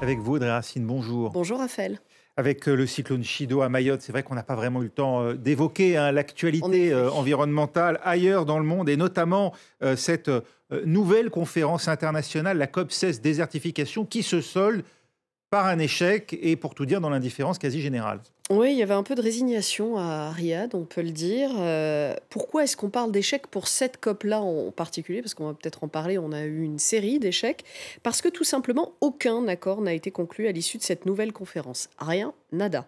Avec vous, Audrey Racine, bonjour. Bonjour Raphaël. Avec le cyclone Chido à Mayotte, c'est vrai qu'on n'a pas vraiment eu le temps d'évoquer En l'actualité effet. environnementale ailleurs dans le monde et notamment cette nouvelle conférence internationale, la COP16 désertification, qui se solde par un échec et pour tout dire dans l'indifférence quasi générale. Oui, il y avait un peu de résignation à Riyad, on peut le dire. Pourquoi est-ce qu'on parle d'échecs pour cette COP-là en particulier? Parce qu'on va peut-être en parler, on a eu une série d'échecs. Parce que tout simplement, aucun accord n'a été conclu à l'issue de cette nouvelle conférence. Rien, nada.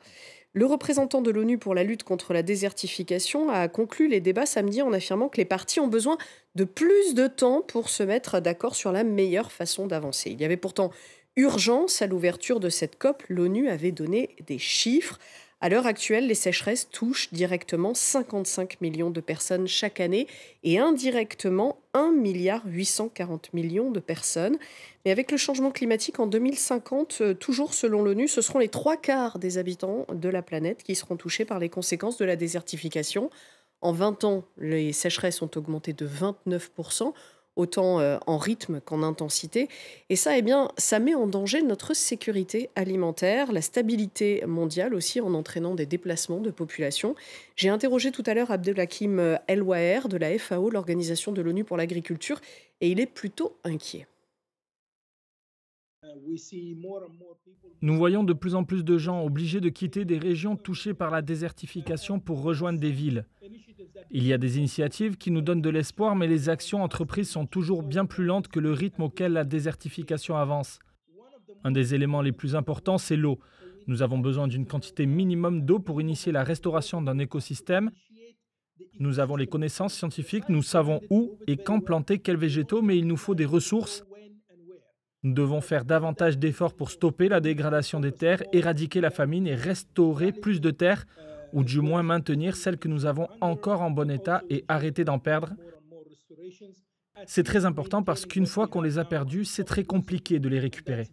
Le représentant de l'ONU pour la lutte contre la désertification a conclu les débats samedi en affirmant que les parties ont besoin de plus de temps pour se mettre d'accord sur la meilleure façon d'avancer. Il y avait pourtant urgence à l'ouverture de cette COP. L'ONU avait donné des chiffres. À l'heure actuelle, les sécheresses touchent directement 55 millions de personnes chaque année et indirectement 1,840 milliard de personnes. Mais avec le changement climatique en 2050, toujours selon l'ONU, ce seront les trois quarts des habitants de la planète qui seront touchés par les conséquences de la désertification. En 20 ans, les sécheresses ont augmenté de 29%, autant en rythme qu'en intensité. Et ça, eh bien, ça met en danger notre sécurité alimentaire, la stabilité mondiale aussi, en entraînant des déplacements de population. J'ai interrogé tout à l'heure Abdelhakim El Waher de la FAO, l'Organisation de l'ONU pour l'agriculture, et il est plutôt inquiet. Nous voyons de plus en plus de gens obligés de quitter des régions touchées par la désertification pour rejoindre des villes. Il y a des initiatives qui nous donnent de l'espoir, mais les actions entreprises sont toujours bien plus lentes que le rythme auquel la désertification avance. Un des éléments les plus importants, c'est l'eau. Nous avons besoin d'une quantité minimum d'eau pour initier la restauration d'un écosystème. Nous avons les connaissances scientifiques, nous savons où et quand planter quels végétaux, mais il nous faut des ressources. Nous devons faire davantage d'efforts pour stopper la dégradation des terres, éradiquer la famine et restaurer plus de terres, ou du moins maintenir celles que nous avons encore en bon état et arrêter d'en perdre. C'est très important parce qu'une fois qu'on les a perdues, c'est très compliqué de les récupérer.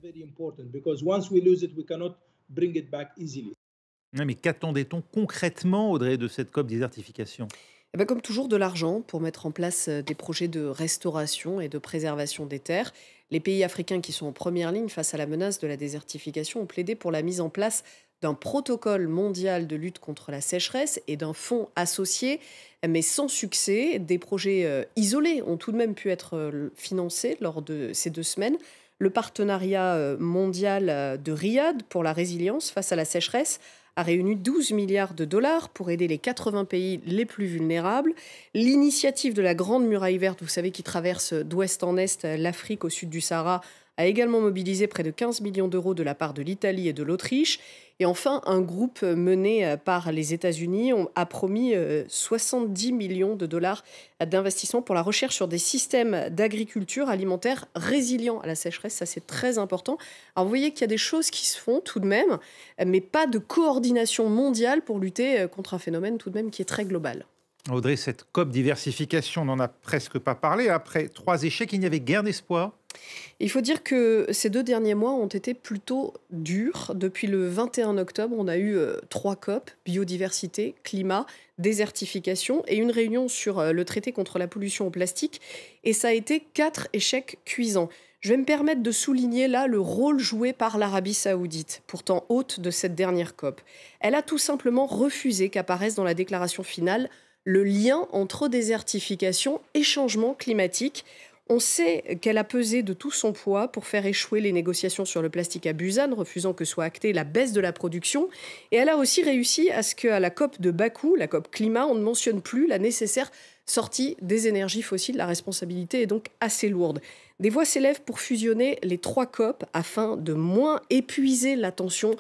Ouais, mais qu'attendait-on concrètement, Audrey, de cette COP désertification? Eh ben, comme toujours, de l'argent pour mettre en place des projets de restauration et de préservation des terres. Les pays africains qui sont en première ligne face à la menace de la désertification ont plaidé pour la mise en place d'un protocole mondial de lutte contre la sécheresse et d'un fonds associé, mais sans succès. Des projets isolés ont tout de même pu être financés lors de ces 2 semaines. Le partenariat mondial de Riyad pour la résilience face à la sécheresse a réuni 12 milliards de dollars pour aider les 80 pays les plus vulnérables. L'initiative de la Grande Muraille Verte, vous savez, qui traverse d'ouest en est l'Afrique au sud du Sahara, a également mobilisé près de 15 millions d'euros de la part de l'Italie et de l'Autriche. Et enfin, un groupe mené par les États-Unis a promis 70 millions de dollars d'investissement pour la recherche sur des systèmes d'agriculture alimentaire résilients à la sécheresse. Ça, c'est très important. Alors, vous voyez qu'il y a des choses qui se font tout de même, mais pas de coordination mondiale pour lutter contre un phénomène tout de même qui est très global. Audrey, cette COP diversification, on n'en a presque pas parlé. Après 3 échecs, il n'y avait guère d'espoir. Il faut dire que ces 2 derniers mois ont été plutôt durs. Depuis le 21 octobre, on a eu 3 COP, biodiversité, climat, désertification et une réunion sur le traité contre la pollution au plastique. Et ça a été 4 échecs cuisants. Je vais me permettre de souligner là le rôle joué par l'Arabie saoudite, pourtant hôte de cette dernière COP. Elle a tout simplement refusé qu'apparaisse dans la déclaration finale le lien entre désertification et changement climatique. On sait qu'elle a pesé de tout son poids pour faire échouer les négociations sur le plastique à Busan, refusant que soit actée la baisse de la production. Et elle a aussi réussi à ce qu'à la COP de Bakou, la COP climat, on ne mentionne plus la nécessaire sortie des énergies fossiles. La responsabilité est donc assez lourde. Des voix s'élèvent pour fusionner les 3 COP afin de moins épuiser l'attention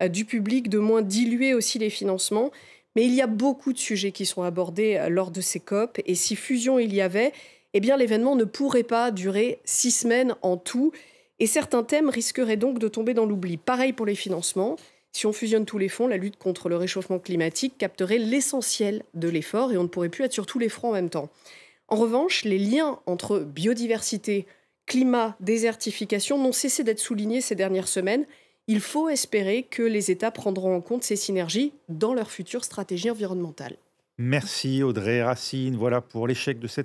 du public, de moins diluer aussi les financements. Mais il y a beaucoup de sujets qui sont abordés lors de ces COP. Et si fusion il y avait, eh bien, l'événement ne pourrait pas durer 6 semaines en tout. Et certains thèmes risqueraient donc de tomber dans l'oubli. Pareil pour les financements. Si on fusionne tous les fonds, la lutte contre le réchauffement climatique capterait l'essentiel de l'effort et on ne pourrait plus être sur tous les fronts en même temps. En revanche, les liens entre biodiversité, climat, désertification n'ont cessé d'être soulignés ces dernières semaines. Il faut espérer que les États prendront en compte ces synergies dans leur future stratégie environnementale. Merci, Audrey Racine. Voilà pour l'échec de cette